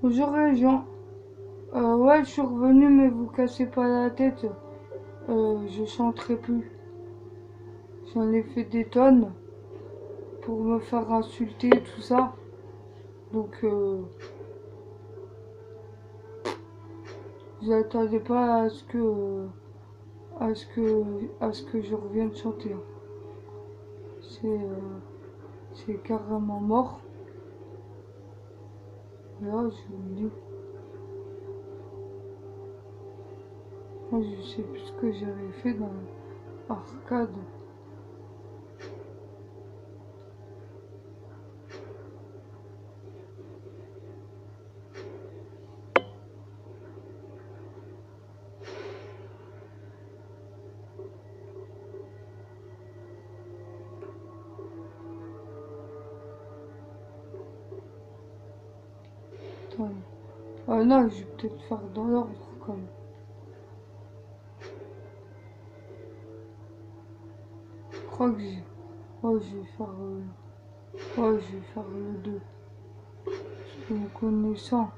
Bonjour les gens. Ouais, je suis revenu, mais vous cassez pas la tête. Je chanterai plus. J'en ai fait des tonnes pour me faire insulter, tout ça. Donc, vous attendez pas à ce que je revienne chanter, hein. C'est carrément mort. Là, je vous le dis. Moi, je sais plus ce que j'avais fait dans l'arcade. Attends. Ah non, je vais peut-être faire dans l'ordre quand même. Je crois que j'ai. Oh, je vais faire. Ouais, je vais faire le 2. Me connaissant,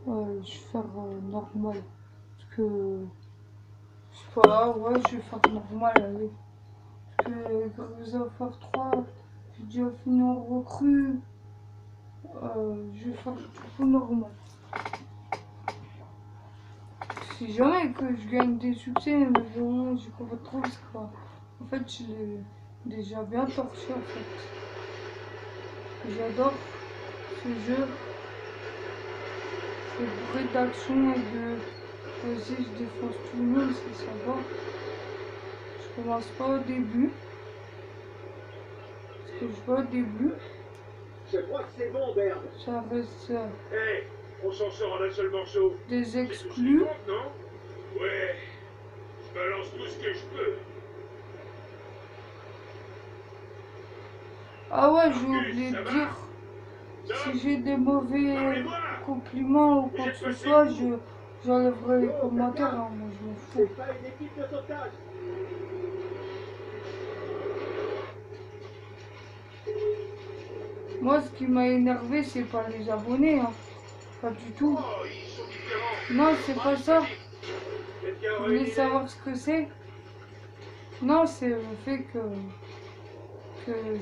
je vais faire normal. Parce que. Je sais pas, ouais, je vais faire normal, allez. Parce que Garry's of War 3, j'ai déjà fini en recrue. Je vais faire du coup normal. Si jamais que je gagne des succès, mais bon, je comprends pas trop parce que. En fait, je l'ai déjà bien torché en fait. J'adore ce jeu. C'est bruit d'action et de. Vas-y, je défonce tout le monde, c'est sympa. Je commence pas au début. Parce que je vois au début. Je crois que c'est bon, Berne. Ça reste Hé, on s'en sort en un seul morceau. des C'est tout ce qui exclus. compte, non? Ouais, je balance tout ce que je peux. Ah ouais, j'ai Marcus, oublié ça de va? dire. Tom, Si j'ai des mauvais parlez-moi. compliments ou Vous quoi que êtes ce passé soit, où? j'enlèverai les Oh, commentaires, Kaka, hein, moi je m'en fous. c'est pas une équipe de sauvetage. Moi, ce qui m'a énervé, c'est pas les abonnés, hein. Pas du tout. Oh, ils sont différents. Non, c'est pas ça. Quelqu'un Vous aurait une voulez idée? savoir ce que c'est? Non, c'est le fait que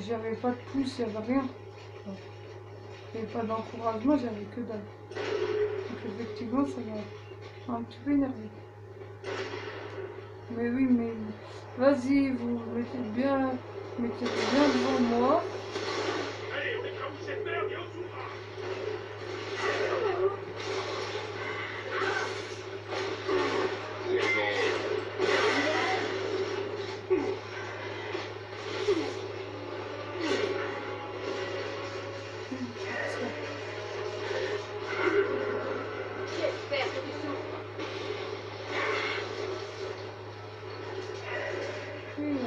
j'avais pas de pouce, il n'y avait rien. Il n'y avait pas d'encouragement, j'avais que dalle. Donc effectivement, ça m'a un petit peu énervé. Mais oui, mais vas-y, vous mettez bien devant moi. Allez, on écrase cette merde et on s'ouvra. J'espère que tu souffres. Oui,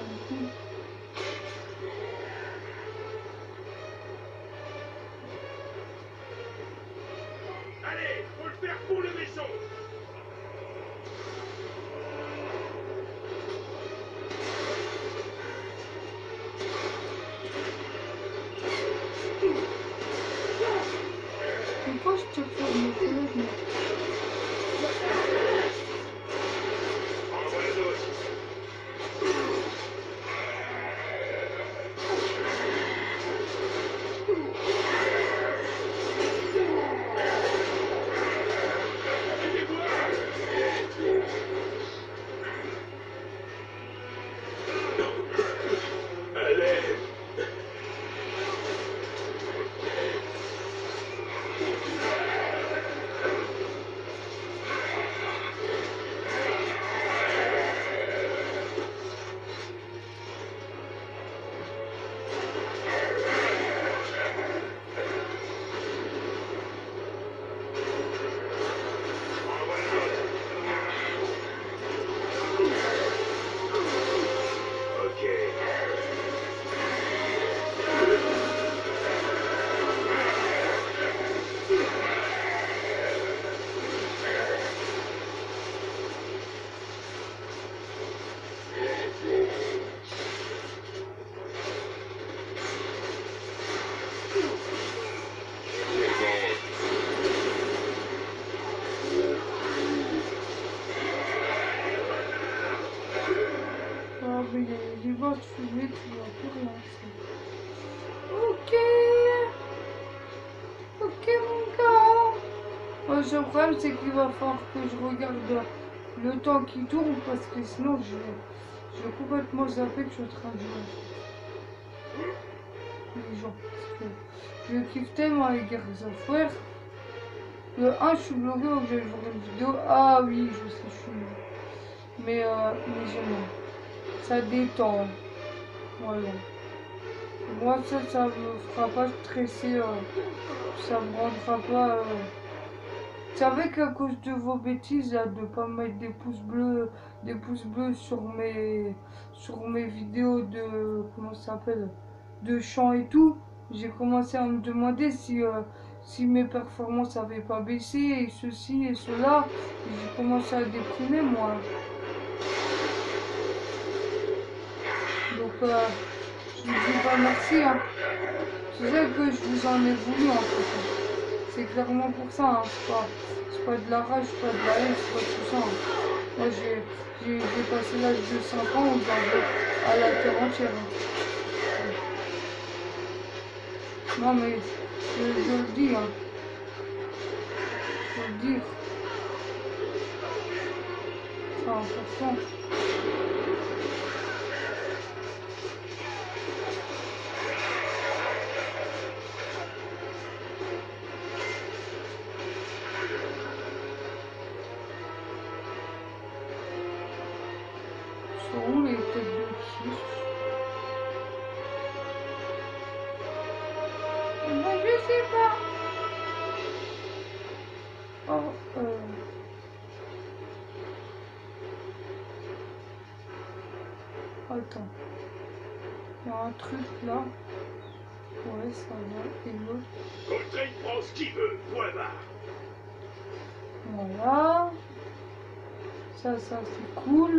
mais les bords fumés, tu vois plus rien. Ok. Ok mon gars. Moi, le problème c'est qu'il va falloir que je regarde le temps qui tourne parce que sinon je vais complètement zapper que je suis en train de jouer. Les gens. Parce que je kiffe tellement les Gears of War. Le 1 je suis bloqué donc je vais jouer une vidéo. Ah oui je sais je suis nul. Mais j'aime bien. Ça détend. Voilà. Moi ça me fera pas stresser. Ça me rendra pas. Vous savez qu'à cause de vos bêtises là, de pas mettre des pouces bleus sur mes vidéos de comment ça s'appelle de chant et tout, j'ai commencé à me demander si mes performances avaient pas baissé et ceci et cela. J'ai commencé à déprimer moi. Donc je vous dis pas merci hein. C'est vrai que je vous en ai voulu en fait. C'est clairement pour ça, hein. C'est pas de la rage, c'est pas de la haine, c'est pas tout ça. Hein. Moi j'ai passé l'âge de 5 ans où j'en veux à la terre entière. Hein. Non mais je le dis, hein. Faut le dire. C'est important. Où les têtes de quiche? Moi je sais pas. Oh, attends. Il y a un truc là. Ouais, ça va. Et l'autre. Coltrane prend ce qu'il veut, point barre. Voilà. Ça c'est cool.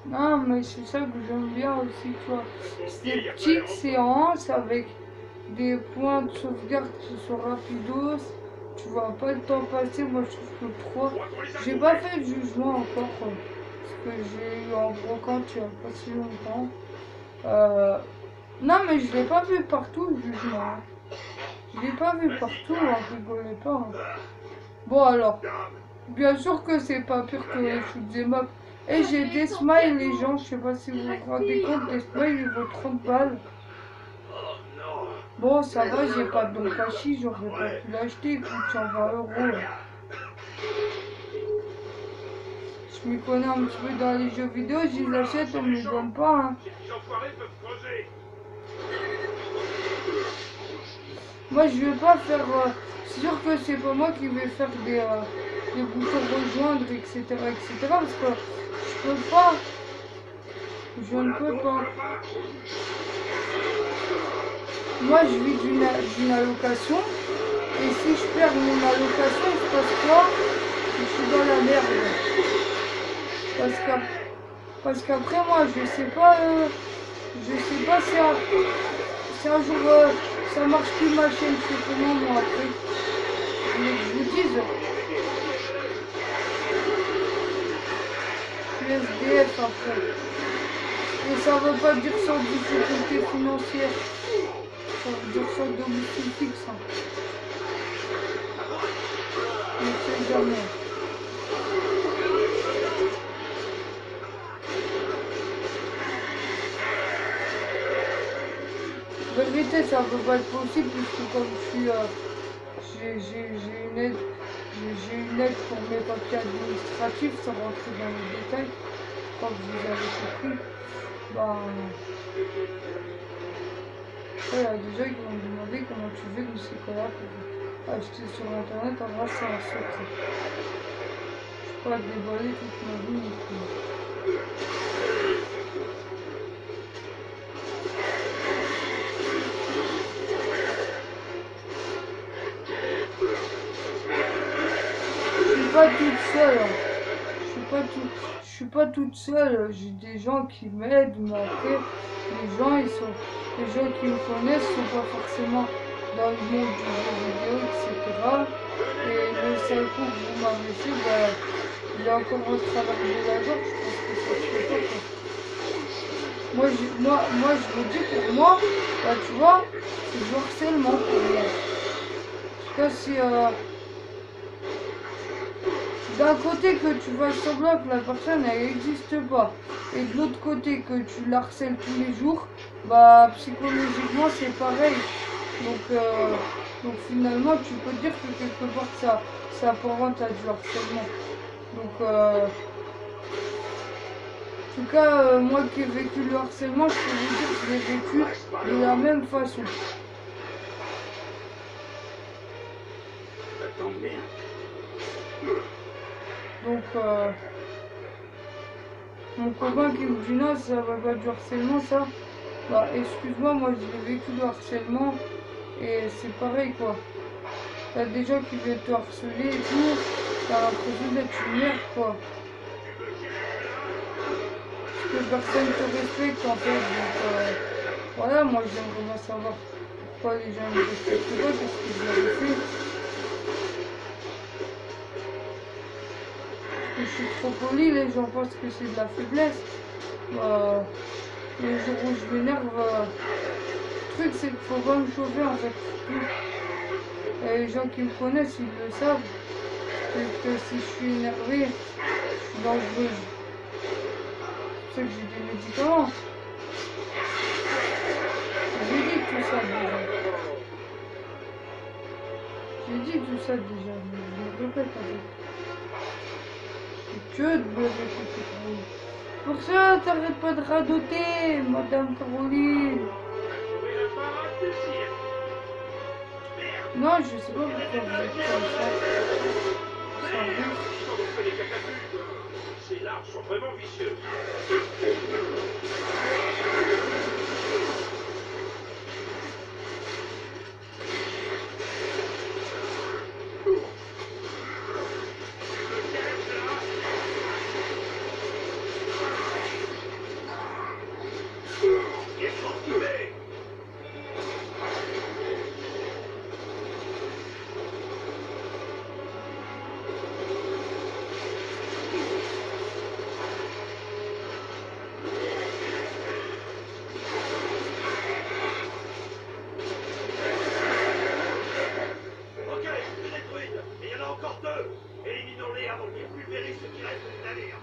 Non, mais c'est ça que j'aime bien aussi, tu vois. C'est des petites séances avec des points de sauvegarde qui sont rapidos. Tu vois pas le temps passer. Moi, je trouve que 3. J'ai pas fait le jugement encore. Parce que j'ai eu en brocante il y a pas si longtemps. Non, mais je l'ai pas vu partout le jugement. Hein. Je l'ai pas vu partout, hein, rigolez pas. Hein. Bon, alors. Bien sûr que c'est pas pire que les shoot'em up. Et j'ai des smiles les gens, je sais pas si vous vous rendez compte, des smiles ils vaut 30 balles. Bon ça va, j'ai pas de don cachi, j'aurais pas pu l'acheter, il coûte 120 €. Je m'y connais un petit peu dans les jeux vidéo, je les achète, on me les donne pas. Hein. Moi je vais pas faire... c'est sûr que c'est pas moi qui vais faire des boutons rejoindre, etc. Parce que je peux pas. Je ne peux pas. Moi, je vis d'une allocation. Et si je perds mon allocation, il se passe quoi? Je suis dans la merde. Parce qu'après, moi, je sais pas si un jour ça marche plus ma chaîne, c'est comment moi après. Je vous dise. SDF après. Et ça veut pas dire sans difficulté financière. Ça veut dire sans domicile fixe. Hein. On ne sait jamais. La vérité, ça peut pas être possible puisque comme je suis... j'ai une aide. J'ai une aide pour mes papiers administratifs, ça va rentrer dans les détails. Quand vous avez compris, ben, il y a des gens qui vont me demander comment tu fais de ces colas pour acheter sur internet. En vrai, c'est un secret. Je peux pas dévoiler toute ma vie non plus. Je suis pas toute seule. Hein. Je suis pas toute seule, j'ai des gens qui m'aident, mais après, les gens qui me connaissent sont pas forcément dans le monde du jeu vidéo, etc. Et le seul coup que vous m'avez fait, ben, il est encore en travers de la gorge, je pense que ça se fait pas, quoi. Moi, je me dis pour moi, bah, tu vois, c'est du harcèlement pour moi. En tout cas, si d'un côté que tu fasses semblant que la personne elle n'existe pas, et de l'autre côté que tu la harcèles tous les jours, bah psychologiquement c'est pareil. Donc finalement tu peux dire que quelque part ça apparente à du harcèlement. Donc en tout cas, moi qui ai vécu le harcèlement, je peux vous dire que je l'ai vécu de la même façon. Donc, mon copain qui me dit non, ça va pas du harcèlement, ça. Bah, excuse-moi, moi je l'ai vécu le harcèlement et c'est pareil quoi. T'as des gens qui viennent te harceler et tout, t'as l'impression d'être une merde quoi. Que personne te respecte en fait, donc voilà, moi j'aimerais bien savoir pourquoi les gens ne me respectent pas, qu'est-ce que je leur ai fait. Parce que je suis trop poli, les gens pensent que c'est de la faiblesse. Bah, les jours où je m'énerve, le truc c'est qu'il faut pas me chauffer en fait. Et les gens qui me connaissent, ils le savent. C'est que si je suis énervée, je suis dangereuse. C'est pour ça que j'ai des médicaments. J'ai dit tout ça déjà. J'ai dit tout ça déjà, mais je me répète en fait. C'est que de me répéter trop. Pour ça, t'arrêtes pas de radoter, Madame Caroline. Non, je sais pas pourquoi vous êtes comme ça. Ces larves sont vraiment vicieuses. Éliminons-les avant qu'ils pulvérisent ce qui reste du navire.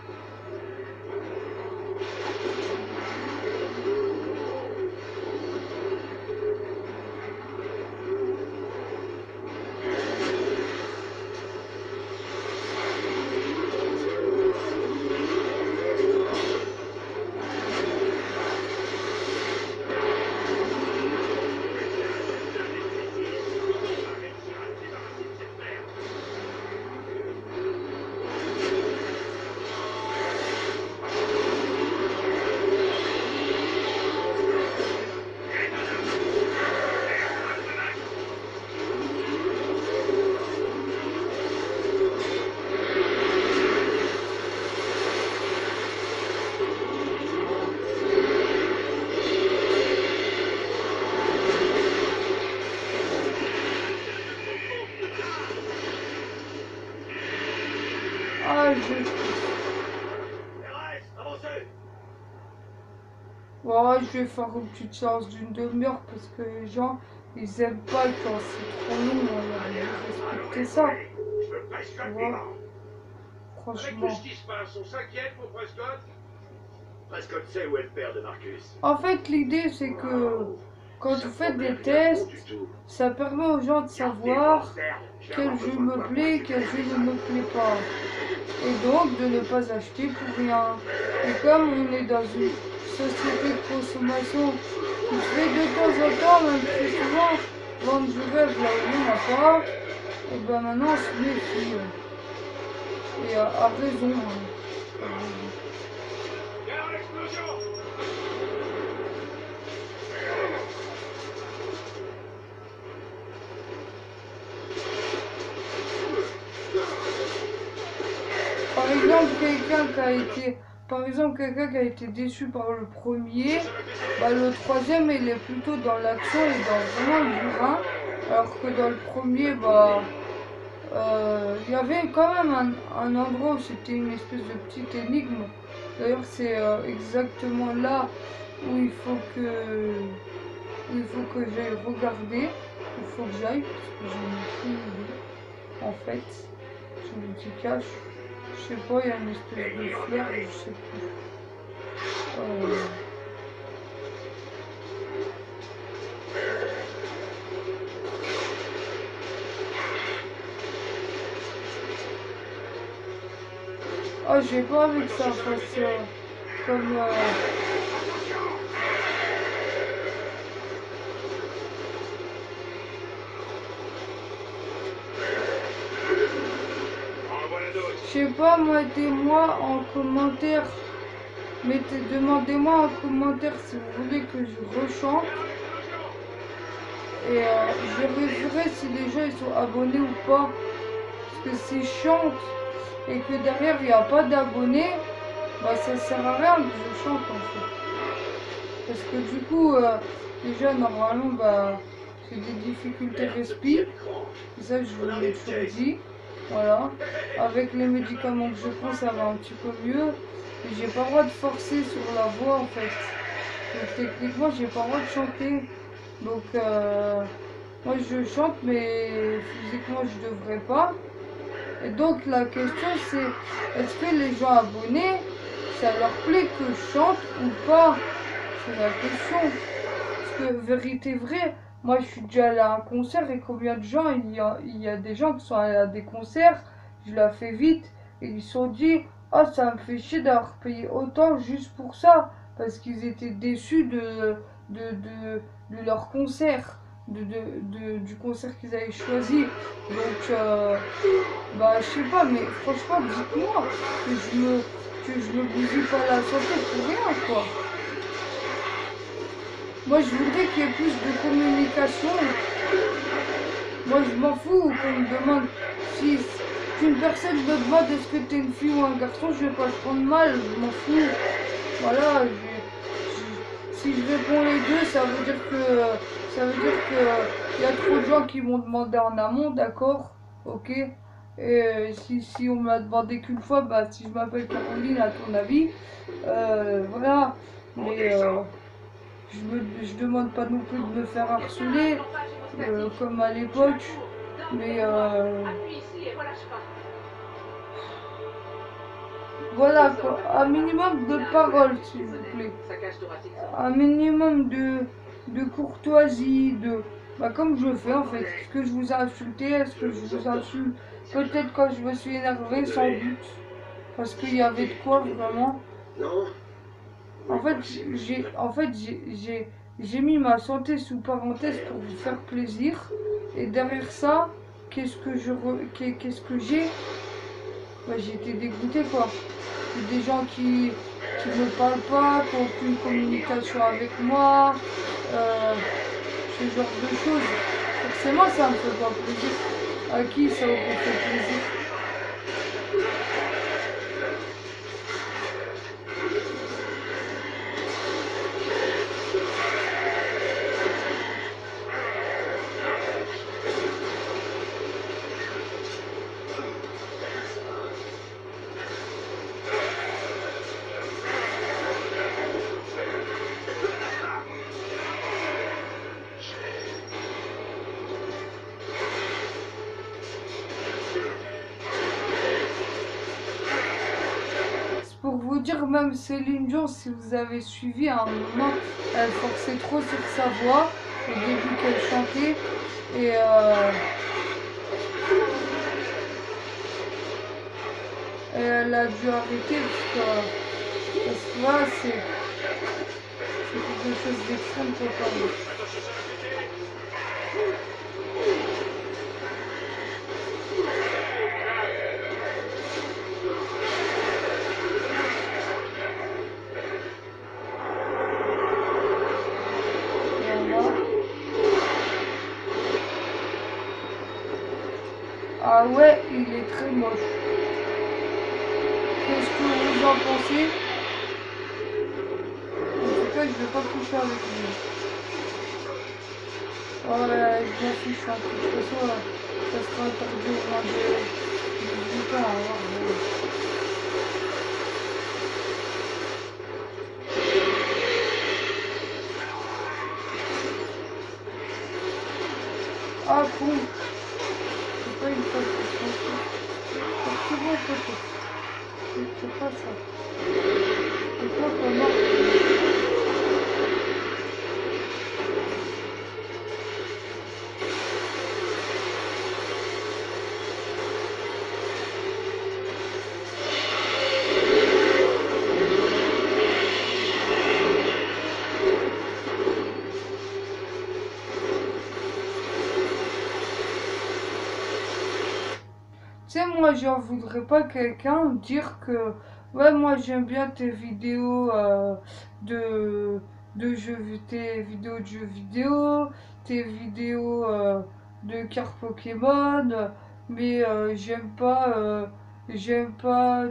Ouais, je vais faire une petite séance d'une demi-heure parce que les gens, ils aiment pas quand c'est trop long, on va respecter ça. Tu vois, franchement. Avec tout ce qui se passe, on s'inquiète pour Prescott. Prescott sait où est le père de Marcus. En fait, l'idée, c'est que quand vous faites des tests, ça permet aux gens de savoir quel jeu me plaît, quel jeu ne me plaît pas. Et donc, de ne pas acheter pour rien. Et comme on est dans une société de consommation qui fait de temps en temps, même très souvent, vendre du rêve là où il n'y en a pas, et ben maintenant, on se méfie. Et à raison. Par exemple, quelqu'un qui a été déçu par le premier, bah, le troisième il est plutôt dans l'action et dans vraiment le burin, alors que dans le premier, bah, Il y avait quand même un endroit où c'était une espèce de petite énigme. D'ailleurs, c'est exactement là où il faut que j'aille regarder. Il faut que j'aille, parce que j'en ai aucune idée. En fait, je me dis cache. Je sais pas, il y a une espèce de fleur, je sais plus. Ah, j'ai pas envie que ça fasse comme... Je sais pas, moi, aidez-moi en commentaire. Demandez-moi en commentaire si vous voulez que je rechante. Et je vérifierai si les gens ils sont abonnés ou pas. Parce que si je chante et que derrière il n'y a pas d'abonnés, bah ça sert à rien que je chante en fait. Parce que du coup, déjà normalement, bah j'ai des difficultés respi. Ça je vous l'ai toujours dit. Voilà. Avec les médicaments que je prends, ça va un petit peu mieux. Et j'ai pas le droit de forcer sur la voix en fait. Donc techniquement, j'ai pas le droit de chanter. Donc moi je chante, mais physiquement je devrais pas. Et donc la question c'est, est-ce que les gens abonnés, ça leur plaît que je chante ou pas? C'est la question. Parce que vérité vraie, moi je suis déjà allé à un concert et combien de gens, il y a des gens qui sont allés à des concerts, je la fais vite, et ils se sont dit, ah ça me fait chier d'avoir payé autant juste pour ça, parce qu'ils étaient déçus de leur concert. Du concert qu'ils avaient choisi. Donc, bah, je sais pas, mais franchement, dites-moi que je me bousille pas la santé pour rien, quoi. Moi, je voudrais qu'il y ait plus de communication. Moi, je m'en fous qu'on me demande si une personne me demande est-ce que t'es une fille ou un garçon, je vais pas le prendre mal, je m'en fous. Voilà, si je réponds les deux, ça veut dire que y a trop de gens qui m'ont demandé en amont, d'accord, ok. Et si on me l'a demandé qu'une fois, bah si je m'appelle Caroline, à ton avis, voilà. Mais je demande pas non plus de me faire harceler, comme à l'époque. Mais voilà quoi, un minimum de paroles s'il vous plaît. Un minimum de courtoisie, bah, comme je fais en fait. Est-ce que je vous ai insulté? Est-ce que je vous insulte? Peut-être quand je me suis énervé, sans doute. Parce qu'il y avait de quoi vraiment. En fait, j'ai mis ma santé sous parenthèse pour vous faire plaisir. Et derrière ça, qu'est-ce que j'ai? Bah, j'ai été dégoûtée quoi. Des gens qui me parlent pas, qui n'ont aucune communication avec moi, ce genre de choses. Forcément, ça me fait pas plaisir. À qui ça aurait fait plaisir? Pour vous dire, même Céline Dion, si vous avez suivi à un moment, elle forçait trop sur sa voix au début qu'elle chantait. Et elle a dû arrêter parce que là, c'est quelque chose d'extrême totalement. Ah ouais, il est très moche. Qu'est-ce que vous en pensez? En tout cas, je vais pas coucher avec lui. Oh là là, je m'en fiche, de toute façon, ça sera interdit au moins de 18 ans. Alors, ah con, c'est pas une fois que c'est bon, c'est pas ça. C'est pas comment. Tu sais, moi, j'en voudrais pas quelqu'un dire que, ouais, moi, j'aime bien tes vidéos tes vidéos de jeux vidéo, tes vidéos de cartes Pokémon, mais j'aime pas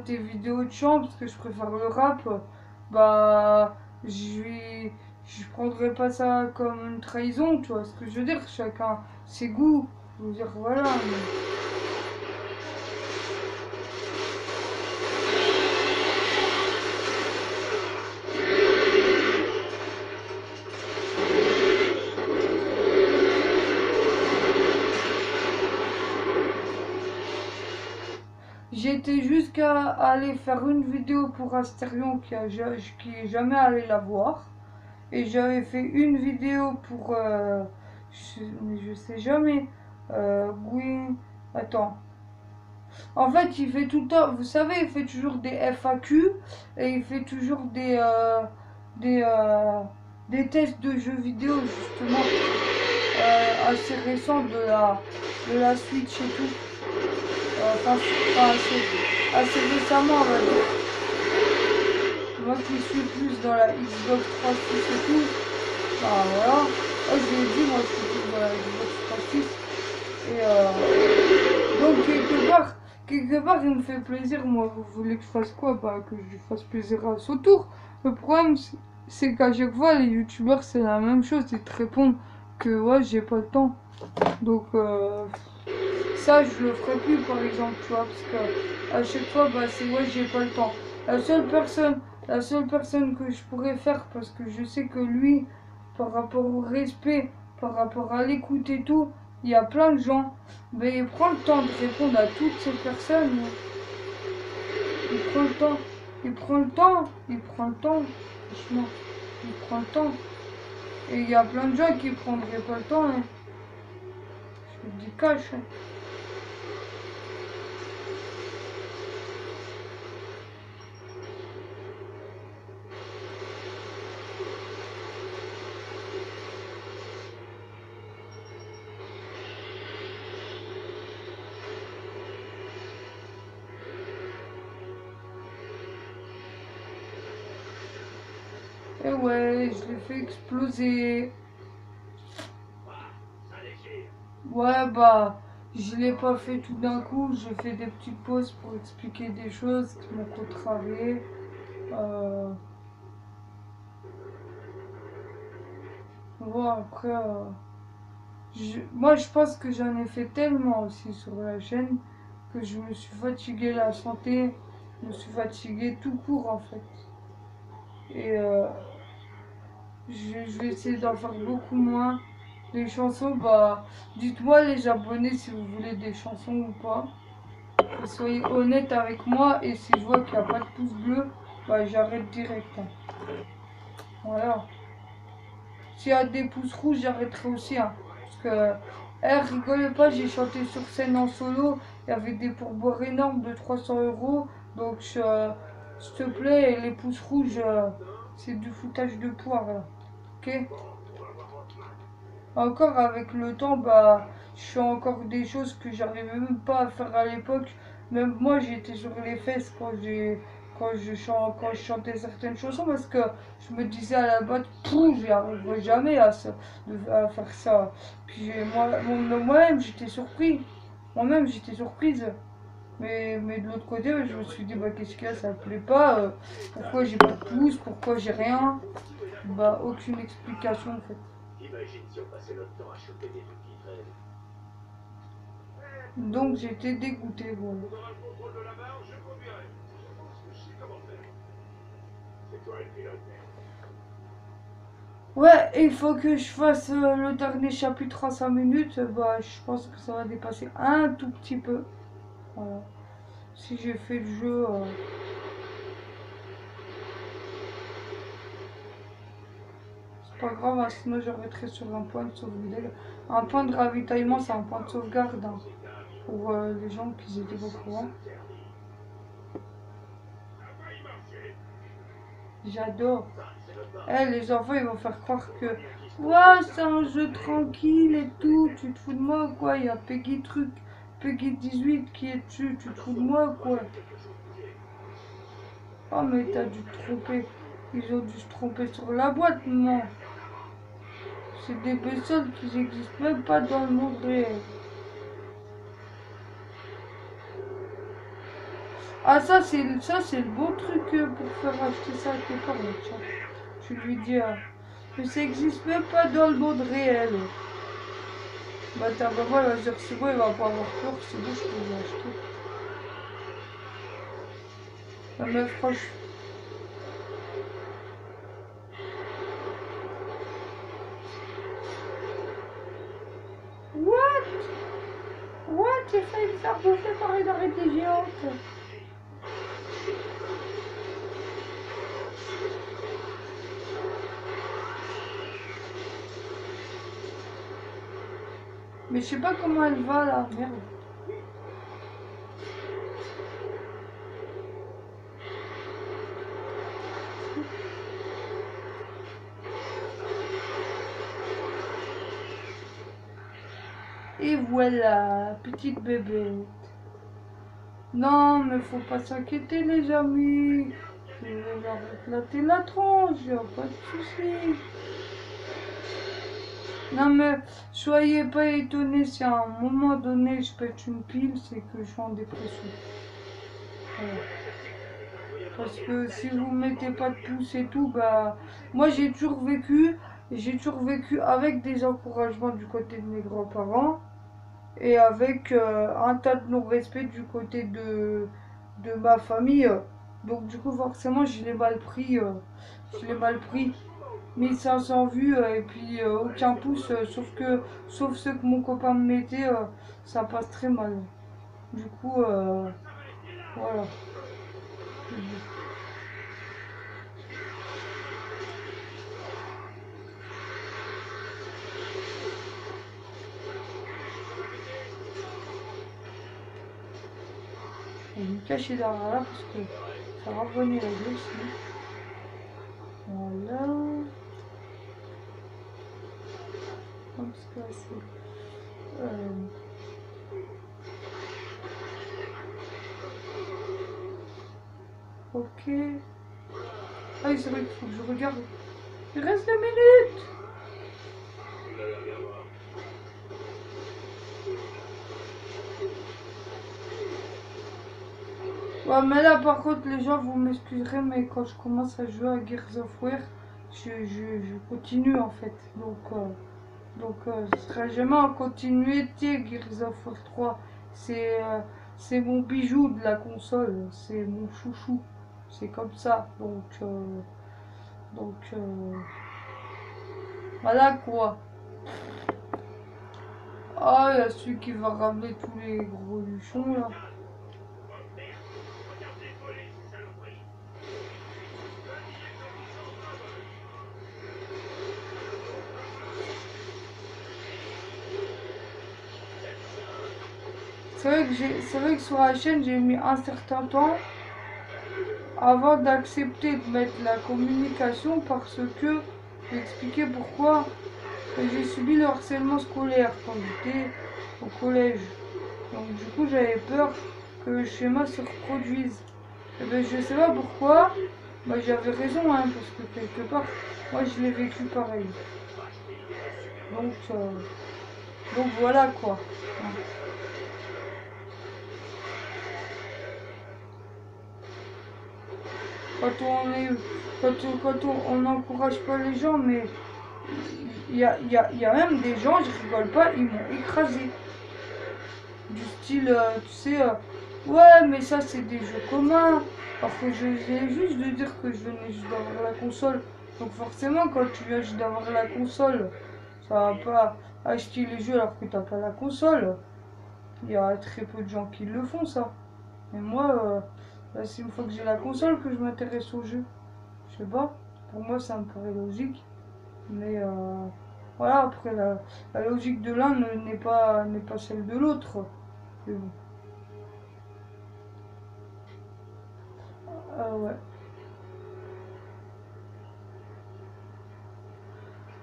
tes vidéos de chant parce que je préfère le rap. Bah, je vais, je prendrais pas ça comme une trahison, tu vois ce que je veux dire, chacun ses goûts. Je veux dire, voilà. J'étais jusqu'à aller faire une vidéo pour Astérion qui est jamais allé la voir. Et j'avais fait une vidéo pour... mais je sais jamais. Oui... Attends. En fait, il fait tout le temps... Vous savez, il fait toujours des FAQ. Et il fait toujours des, euh, des tests de jeux vidéo, justement. Assez récents de la Switch et tout. Assez récemment, on va dire. Moi qui suis plus dans la Xbox 360 et tout, bah voilà. Oh, je l'ai dit, moi je suis plus dans la Xbox 360. Et donc quelque part, il me fait plaisir. Moi, vous voulez que je fasse quoi? Bah, que je lui fasse plaisir à son tour. Le problème, c'est qu'à chaque fois, les youtubeurs, c'est la même chose. Ils te répondent que ouais, j'ai pas le temps. Donc, ça, je le ferai plus, par exemple, tu vois, parce que à chaque fois, bah, c'est ouais, j'ai pas le temps. La seule personne que je pourrais faire, parce que je sais que lui, par rapport au respect, par rapport à l'écoute et tout, il y a plein de gens, mais il prend le temps de répondre à toutes ces personnes. Il prend le temps, il prend le temps, il prend le temps, franchement, il prend le temps. Et il y a plein de gens qui prendraient pas le temps, hein. Je le dis cash, hein. Et ouais, je l'ai fait exploser. Ouais, bah, je l'ai pas fait tout d'un coup. J'ai fait des petites pauses pour expliquer des choses qui m'ont contrarié. Bon, après, moi, je pense que j'en ai fait tellement aussi sur la chaîne que je me suis fatiguée la santé. Je me suis fatiguée tout court, en fait. Et je vais essayer d'en faire beaucoup moins. Les chansons, bah, dites-moi les abonnés si vous voulez des chansons ou pas. Et soyez honnête avec moi et si je vois qu'il n'y a pas de pouce bleu, bah j'arrête direct, hein. Voilà. S'il y a des pouces rouges, j'arrêterai aussi, hein. Parce que, rigolez pas, j'ai chanté sur scène en solo. Il y avait des pourboires énormes de 300 €. Donc, s'il te plaît, les pouces rouges, c'est du foutage de poire, là. Ok? Encore avec le temps, bah, je fais encore des choses que j'arrivais même pas à faire à l'époque. Même moi, j'étais sur les fesses quand je chantais certaines chansons parce que je me disais à la base, j'y arriverai jamais à faire ça. Puis moi-même, j'étais surpris. Moi-même, j'étais surprise. Mais de l'autre côté, je me suis dit, bah, qu'est-ce qu'il y a, ça me plaît pas. Pourquoi j'ai pas de pouce, pourquoi j'ai rien. Bah, aucune explication en fait. Imagine si on passait notre temps à choper des trucs qui traînent. Donc j'étais dégoûté, voilà. On aura le contrôle de la barre, je conduirai. Je sais comment faire. C'est toi le pilote. Ouais, et il faut que je fasse le dernier chapitre en 5 minutes. Bah, je pense que ça va dépasser un tout petit peu. Voilà. Si j'ai fait le jeu... c'est pas grave, hein, sinon j'arrêterai sur un point de sauvegarde. Un point de ravitaillement, c'est un point de sauvegarde. Hein, pour les gens qui étaient pas au courant. J'adore. Les enfants, ils vont faire croire que... Ouais, c'est un jeu tranquille et tout. Tu te fous de moi ou quoi? Il y a Peggy 18 qui est dessus. Tu te fous de moi ou quoi? Oh, mais t'as dû te tromper. Ils ont dû se tromper sur la boîte, non. C'est des bestioles qui n'existent même pas dans le monde réel. Ah, ça c'est le bon truc pour faire acheter ça à tes parents. Tiens. Tu lui dis, mais ça n'existe même pas dans le monde réel. Bah ta maman elle va dire c'est bon, il va pas avoir peur, c'est bon, je peux l'acheter. Non mais franchement. What? J'ai failli me faire bouffer par une araignée géante. Mais je sais pas comment elle va là, merde. Et voilà, petite bébé. Non, mais faut pas s'inquiéter les amis. Je vais leur éclater la tronche, y a pas de soucis. Non mais soyez pas étonnés si à un moment donné je pète une pile, c'est que je suis en dépression. Voilà. Parce que si vous mettez pas de pouce et tout, bah moi j'ai toujours vécu avec des encouragements du côté de mes grands-parents et avec un tas de non-respect du côté de ma famille. Donc du coup forcément je l'ai mal pris. 1500 vues et puis aucun pouce, sauf ceux que mon copain me mettait, ça passe très mal. Du coup, voilà. Je vais me cacher derrière là parce que ça va revenir la gueule sinon. Voilà. Comme ça, c'est... Ok. Ah oui, c'est vrai qu'il faut que je regarde. Il reste 2 minutes. Ouais, mais là, par contre, les gens, vous m'excuserez, mais quand je commence à jouer à Gears of War, je continue, en fait. Donc ce sera jamais en continuité, Gears of War 3. C'est mon bijou de la console, c'est mon chouchou. C'est comme ça. Donc voilà quoi. Ah, il y a celui qui va ramener tous les gros luchons là. C'est vrai que sur la chaîne j'ai mis un certain temps avant d'accepter de mettre la communication parce que j'ai expliqué pourquoi j'ai subi le harcèlement scolaire quand j'étais au collège. Donc du coup j'avais peur que le schéma se reproduise. Et ben je sais pas pourquoi, bah, j'avais raison hein, parce que quelque part moi je l'ai vécu pareil. Donc voilà quoi. Quand on n'encourage pas les gens, mais il y a même des gens, je rigole pas, ils m'ont écrasé. Du style, tu sais, ouais, mais ça c'est des jeux communs. Alors que je viens juste de dire que je venais juste d'avoir la console. Donc forcément, quand tu viens juste d'avoir la console, ça va pas acheter les jeux alors que t'as pas la console. Il y a très peu de gens qui le font, ça. Et moi, c'est une fois que j'ai la console que je m'intéresse au jeu. Je sais pas, pour moi ça me paraît logique. Mais voilà, après la logique de l'un n'est pas celle de l'autre. Mais bon. Ah ouais.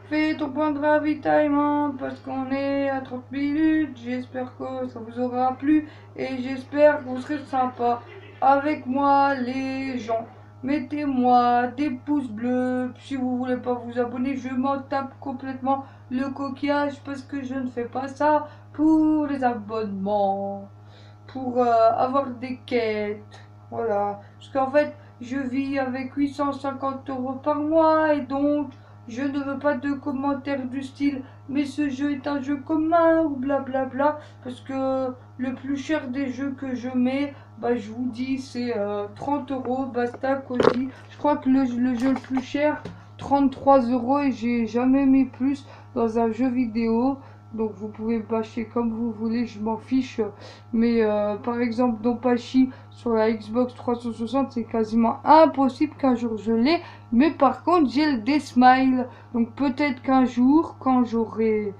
Fais ton point de ravitaillement parce qu'on est à 30 minutes. J'espère que ça vous aura plu et j'espère que vous serez sympa avec moi les gens. Mettez-moi des pouces bleus. Si vous voulez pas vous abonner, je m'en tape complètement le coquillage parce que je ne fais pas ça pour les abonnements, pour avoir des quêtes. Voilà. Parce qu'en fait, je vis avec 850 € par mois et donc je ne veux pas de commentaires du style mais ce jeu est un jeu commun ou blablabla parce que le plus cher des jeux que je mets, bah je vous dis c'est 30 €, basta, cosy. Je crois que le jeu le plus cher, 33 € et j'ai jamais mis plus dans un jeu vidéo. Donc vous pouvez bâcher comme vous voulez, je m'en fiche. Mais par exemple Donpachi sur la Xbox 360, c'est quasiment impossible qu'un jour je l'ai. Mais par contre, j'ai le Deathmile. Donc peut-être qu'un jour, j'aurai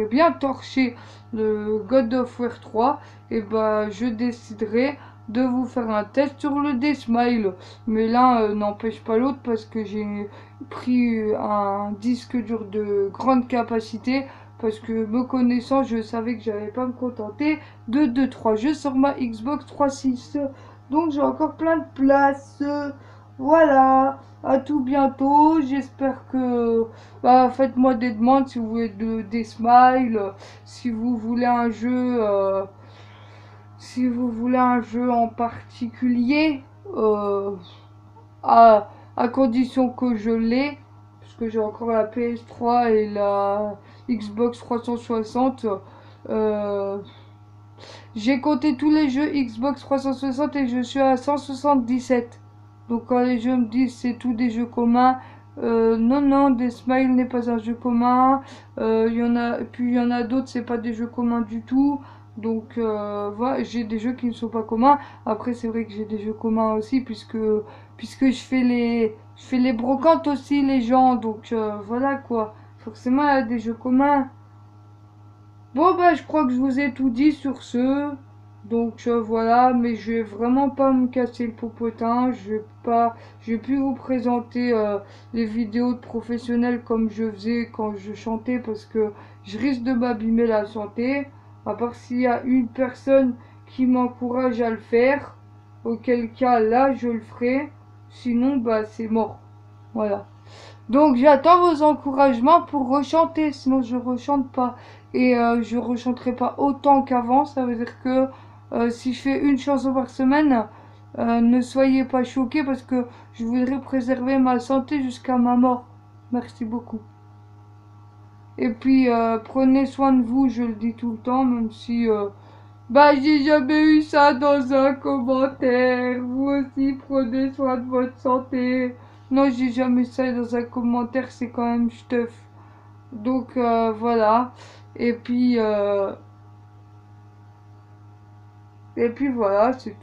bien torché le God of War 3, et bah je déciderai de vous faire un test sur le Deathmile. Mais l'un n'empêche pas l'autre parce que j'ai pris un disque dur de grande capacité. Parce que me connaissant, je savais que j'allais pas me contenter de 2-3 jeux sur ma Xbox 360. Donc j'ai encore plein de place. Voilà, à tout bientôt. J'espère que faites-moi des demandes si vous voulez des smiles, si vous voulez un jeu, en particulier, à condition que je l'ai, parce que j'ai encore la PS3 et la Xbox 360. J'ai compté tous les jeux Xbox 360 et je suis à 177. Donc quand les jeux me disent c'est tout des jeux communs, non, Deathmile n'est pas un jeu commun. Il y en a d'autres, c'est pas des jeux communs du tout. Donc voilà, j'ai des jeux qui ne sont pas communs. Après c'est vrai que j'ai des jeux communs aussi puisque je fais les brocantes aussi les gens. Donc voilà quoi. Forcément il y a des jeux communs. Bon bah je crois que je vous ai tout dit sur ce. Donc voilà, mais je vais vraiment pas me casser le popotin. Je vais plus vous présenter les vidéos de professionnels comme je faisais quand je chantais parce que je risque de m'abîmer la santé. À part s'il y a une personne qui m'encourage à le faire, auquel cas là je le ferai. Sinon bah c'est mort. Voilà. Donc j'attends vos encouragements pour rechanter, sinon je rechante pas. Et je rechanterai pas autant qu'avant, ça veut dire que si je fais une chanson par semaine, ne soyez pas choqués parce que je voudrais préserver ma santé jusqu'à ma mort. Merci beaucoup. Et puis prenez soin de vous, je le dis tout le temps, même si j'ai jamais eu ça dans un commentaire. Vous aussi prenez soin de votre santé. Non, j'ai jamais eu ça dans un commentaire, c'est quand même stuff. Donc voilà. Et puis voilà, c'est tout.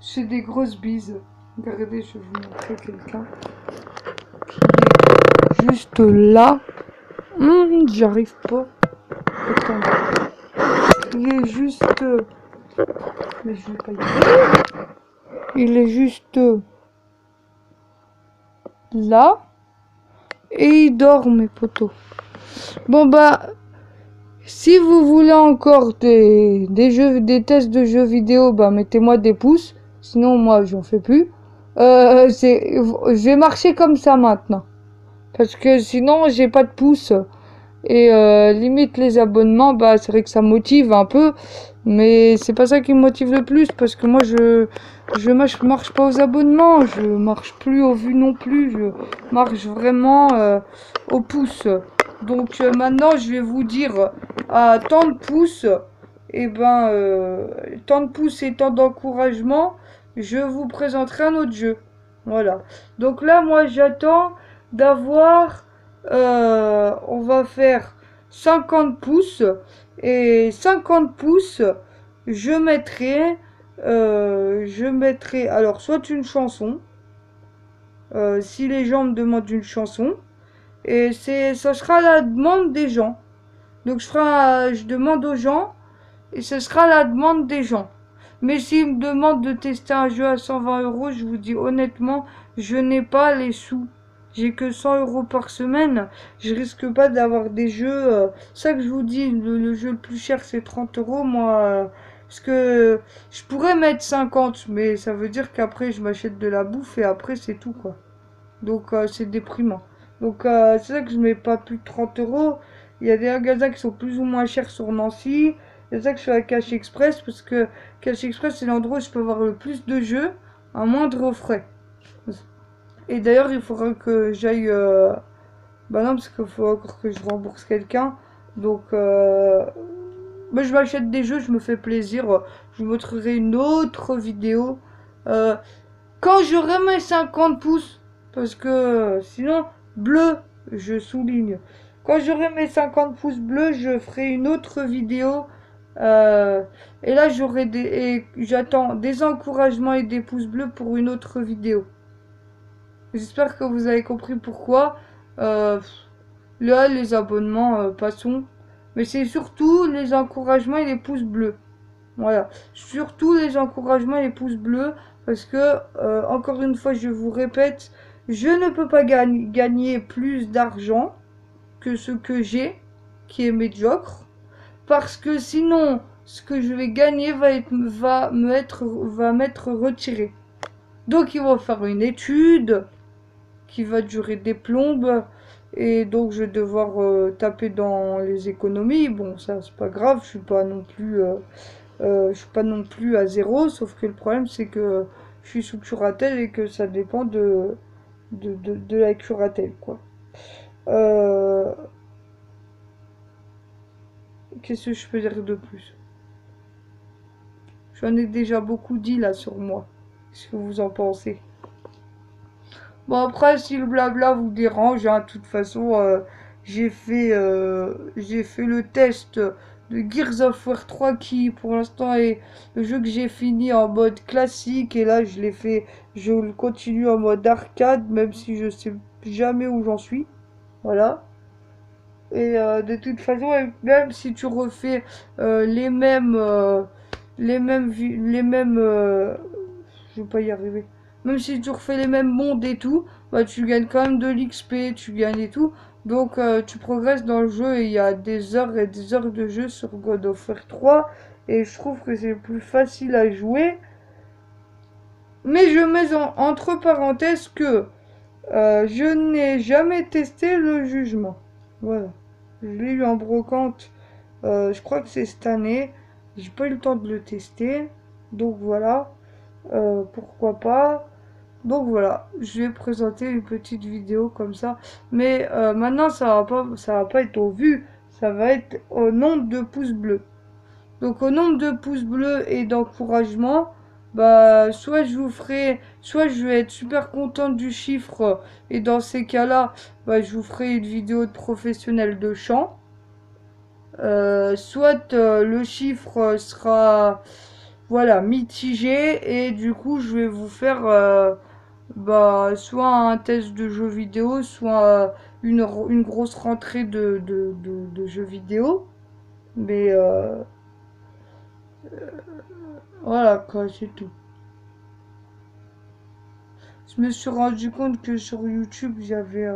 C'est des grosses bises. Regardez, je vais vous montrer quelqu'un qui est juste là. J'arrive pas. Attendez. Il est juste... Mais je vais pas y aller. Il est juste... là. Et il dort, mes potos. Bon bah... Si vous voulez encore des tests de jeux vidéo, bah mettez-moi des pouces. Sinon, moi, j'en fais plus. Je vais marcher comme ça maintenant. Parce que sinon, j'ai pas de pouces. Et limite les abonnements, bah c'est vrai que ça motive un peu. Mais c'est pas ça qui me motive le plus. Parce que moi, je marche pas aux abonnements. Je marche plus aux vues non plus. Je marche vraiment aux pouces. Donc maintenant, je vais vous dire à tant de pouces, et ben, tant de pouces et tant d'encouragement, je vous présenterai un autre jeu. Voilà. Donc là, moi, j'attends d'avoir, on va faire 50 pouces, et 50 pouces, je mettrai, alors, soit une chanson, si les gens me demandent une chanson, et ça sera à la demande des gens. Donc je demande aux gens, et ce sera la demande des gens. Mais s'ils me demandent de tester un jeu à 120 euros, je vous dis honnêtement, je n'ai pas les sous. J'ai que 100 euros par semaine. Je risque pas d'avoir des jeux. Ça que je vous dis, le jeu le plus cher c'est 30 euros. Moi, parce que je pourrais mettre 50, mais ça veut dire qu'après je m'achète de la bouffe et après c'est tout quoi. Donc c'est déprimant. Donc c'est ça que je mets pas plus de 30 euros. Il y a des magasins qui sont plus ou moins chers sur Nancy. C'est ça que je fais à Cash Express parce que Cash Express c'est l'endroit où je peux avoir le plus de jeux à moindre frais. Et d'ailleurs il faudra que j'aille... Bah non parce qu'il faut encore que je rembourse quelqu'un. Donc moi je m'achète des jeux, je me fais plaisir. Je vous montrerai une autre vidéo. Euh, Quand j'aurai mes 50 pouces, parce que sinon, bleu, je souligne. Quand j'aurai mes 50 pouces bleus, je ferai une autre vidéo. euh, et là, j'attends des encouragements et des pouces bleus pour une autre vidéo. J'espère que vous avez compris pourquoi. Euh, Là, les abonnements, passons. Mais c'est surtout les encouragements et les pouces bleus. Voilà, surtout les encouragements et les pouces bleus, parce que, encore une fois, je vous répète, je ne peux pas gagner plus d'argent que ce que j'ai, qui est médiocre, parce que sinon, ce que je vais gagner va m'être retiré. Donc, ils vont faire une étude qui va durer des plombes, et donc je vais devoir taper dans les économies. Bon, ça, c'est pas grave, je suis pas non plus... je suis pas non plus à zéro, sauf que le problème c'est que je suis sous curatelle et que ça dépend de la curatelle, quoi. Euh, Qu'est-ce que je peux dire de plus? J'en ai déjà beaucoup dit là sur moi. Qu'est-ce que vous en pensez? Bon après, si le blabla vous dérange, hein, de toute façon, j'ai fait le test de Gears of War 3 qui pour l'instant est le jeu que j'ai fini en mode classique et là je le continue en mode arcade même si je sais jamais où j'en suis. Voilà. Et de toute façon, même si tu refais les mêmes, je vais pas y arriver. Même si tu refais les mêmes mondes et tout, bah tu gagnes quand même de l'XP, tu gagnes et tout. Donc tu progresses dans le jeu et il y a des heures et des heures de jeu sur God of War 3. Et je trouve que c'est plus facile à jouer. Mais je mets entre parenthèses que je n'ai jamais testé le jugement. Voilà. Je l'ai eu en brocante. Je crois que c'est cette année. J'ai pas eu le temps de le tester. Donc voilà. Pourquoi pas. Donc voilà. Je vais présenter une petite vidéo comme ça. Mais maintenant ça va pas être au vu. Ça va être au nombre de pouces bleus. Donc au nombre de pouces bleus et d'encouragement, bah soit je vais être super contente du chiffre et dans ces cas-là, bah je vous ferai une vidéo de professionnel de chant. Soit le chiffre sera voilà mitigé et du coup je vais vous faire bah soit un test de jeux vidéo, soit une grosse rentrée de jeux vidéo. Mais voilà quoi, c'est tout. Je me suis rendu compte que sur YouTube, j'avais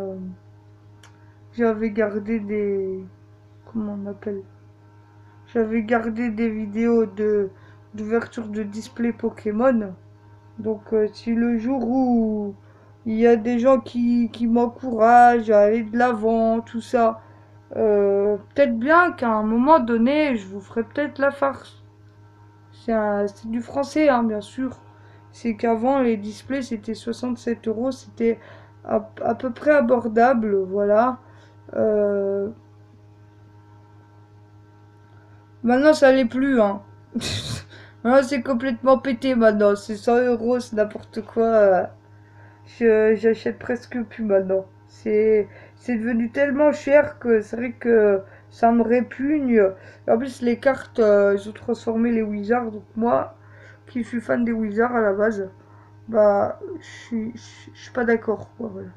gardé des... Comment on appelle? J'avais gardé des vidéos d'ouverture de display Pokémon. Donc si le jour où il y a des gens qui m'encouragent à aller de l'avant, tout ça, peut-être bien qu'à un moment donné, je vous ferai peut-être la farce. C'est du français, hein, bien sûr. C'est qu'avant, les displays, c'était 67 euros. C'était à peu près abordable, voilà. Euh, Maintenant, ça l'est plus, hein. Maintenant, c'est complètement pété, maintenant. C'est 100 euros, c'est n'importe quoi. J'achète presque plus maintenant. C'est devenu tellement cher que c'est vrai que ça me répugne. En plus, les cartes, ils ont transformé les Wizards. Donc moi, qui suis fan des Wizards à la base, bah, je suis pas d'accord, quoi, voilà.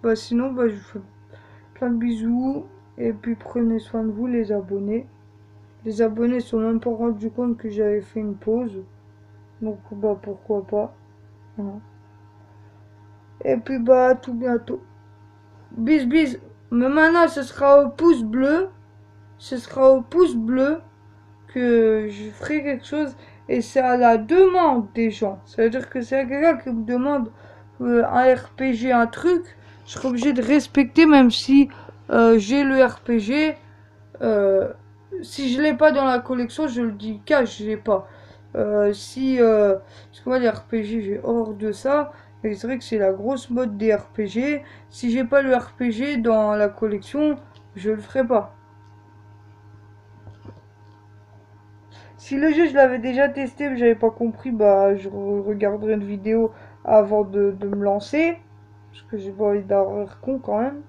Bah sinon, bah, je vous fais plein de bisous. Et puis prenez soin de vous, les abonnés. Les abonnés sont même pas rendus compte que j'avais fait une pause. Donc, bah, pourquoi pas. Voilà. Et puis, bah, à tout bientôt. Bis, bis. Mais maintenant, ce sera au pouce bleu. Ce sera au pouce bleu que je ferai quelque chose. Et c'est à la demande des gens. Ça veut dire que c'est quelqu'un qui me demande un RPG, un truc. Je serai obligé de respecter, même si j'ai le RPG. Si je l'ai pas dans la collection, je le dis cash, je l'ai pas. Parce que moi les RPG, j'ai hors de ça. Et c'est vrai que c'est la grosse mode des RPG. Si j'ai pas le RPG dans la collection, je le ferai pas. Si le jeu je l'avais déjà testé mais j'avais pas compris, bah je regarderai une vidéo avant de me lancer. Parce que j'ai pas envie d'avoir con quand même.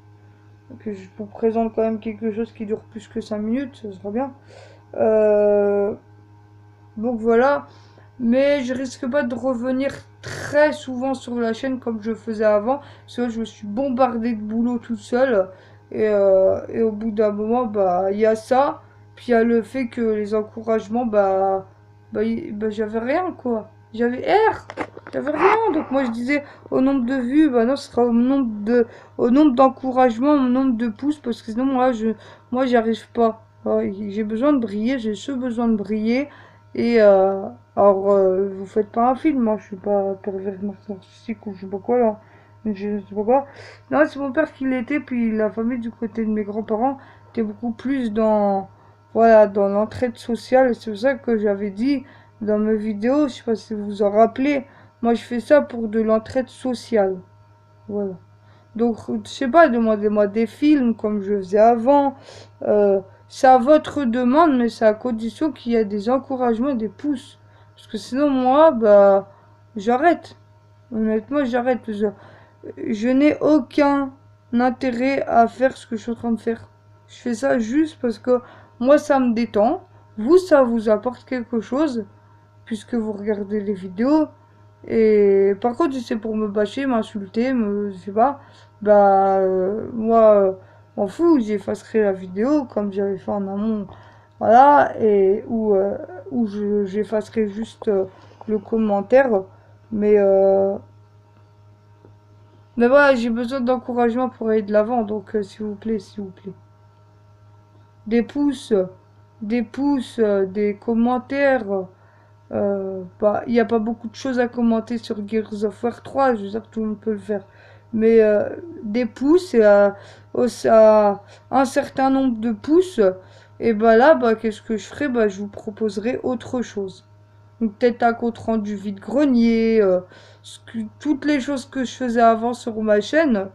Que je vous présente quand même quelque chose qui dure plus que 5 minutes, ça sera bien. Donc voilà. Mais je risque pas de revenir très souvent sur la chaîne comme je faisais avant. Parce que je me suis bombardé de boulot toute seule. Et au bout d'un moment, bah, il y a ça. Puis il y a le fait que les encouragements, bah j'avais rien, quoi. J'avais R. J'avais rien. Donc moi, je disais au nombre de vues, bah non, ce sera au nombre d'encouragements, au nombre de pouces. Parce que sinon, moi, j'y arrive pas. J'ai besoin de briller. J'ai ce besoin de briller. Et vous faites pas un film, moi je suis pas pervers narcissique ou je sais pas quoi là. Je sais pas quoi. Non, c'est mon père qui l'était, puis la famille du côté de mes grands-parents était beaucoup plus dans, voilà, dans l'entraide sociale. C'est pour ça que j'avais dit dans mes vidéos, je sais pas si vous vous en rappelez, moi je fais ça pour de l'entraide sociale. Voilà. Donc, je sais pas, demandez-moi des films comme je faisais avant. C'est à votre demande, mais c'est à condition qu'il y ait des encouragements et des pouces. Parce que sinon, moi, bah, j'arrête. Honnêtement, j'arrête. Je n'ai aucun intérêt à faire ce que je suis en train de faire. Je fais ça juste parce que moi, ça me détend. Vous, ça vous apporte quelque chose, puisque vous regardez les vidéos. Et par contre, si c'est pour me bâcher, m'insulter, je sais pas, bah, moi, m'en fous, j'effacerai la vidéo comme j'avais fait en amont, voilà, et où j'effacerai juste le commentaire, mais, euh, mais voilà, j'ai besoin d'encouragement pour aller de l'avant, donc s'il vous plaît, s'il vous plaît. Des pouces, des commentaires. Bah, il n'y a pas beaucoup de choses à commenter sur Gears of War 3, je veux dire que tout le monde peut le faire. Mais des pouces, à un certain nombre de pouces, et bah là, bah, qu'est-ce que je ferai? Bah, je vous proposerai autre chose. Peut-être un compte rendu vide-grenier, toutes les choses que je faisais avant sur ma chaîne.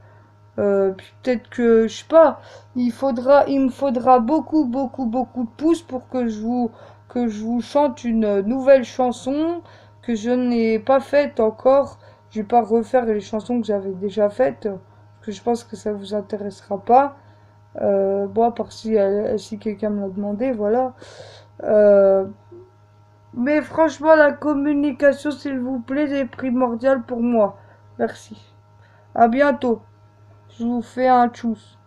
Puis peut-être que, je sais pas, il me faudra beaucoup de pouces pour que je vous chante une nouvelle chanson que je n'ai pas faite encore. Je vais pas refaire les chansons que j'avais déjà faites, parce que je pense que ça vous intéressera pas. Bon, à part si quelqu'un me l'a demandé, voilà. Euh, mais franchement, la communication, s'il vous plaît, est primordiale pour moi. Merci. À bientôt. Je vous fais un tchuss.